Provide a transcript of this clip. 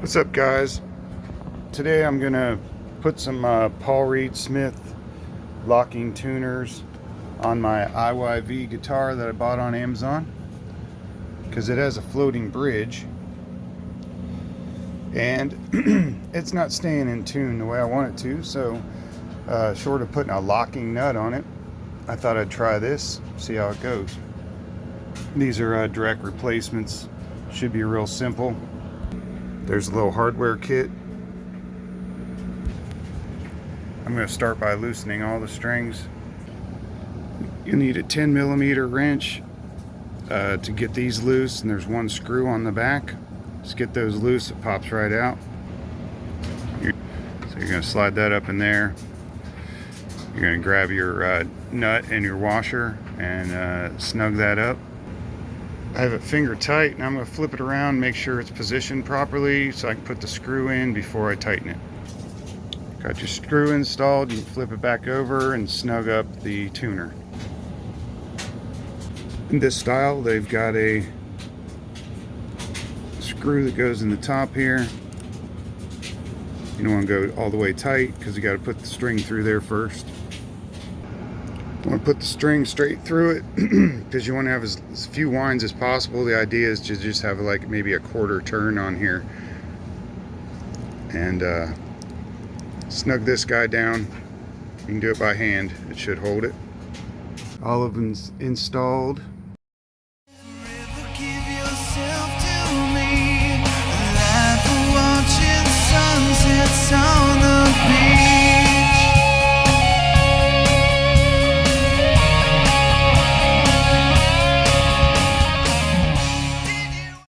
What's up, guys? Today I'm gonna put some Paul Reed Smith locking tuners on my IYV guitar that I bought on Amazon, because it has a floating bridge and it's not staying in tune the way I want it to. So short of putting a locking nut on it, I thought I'd try this, see how it goes. These are direct replacements. Should be real simple. There's a little hardware kit. I'm going to start by loosening all the strings. You need a 10mm wrench to get these loose, and there's one screw on the back. Just get those loose, it pops right out. So you're going to slide that up in there. You're going to grab your nut and your washer and snug that up. I have it finger tight, and I'm going to flip it around, make sure it's positioned properly so I can put the screw in before I tighten it. Got your screw installed, you can flip it back over and snug up the tuner. In this style, they've got a screw that goes in the top here. You don't want to go all the way tight because you got to put the string through there first. You want to put the string straight through it because you want to have as few winds as possible. The idea is to just have like maybe a quarter turn on here, and snug this guy down. You can do it by hand, it should hold it. All of them's installed.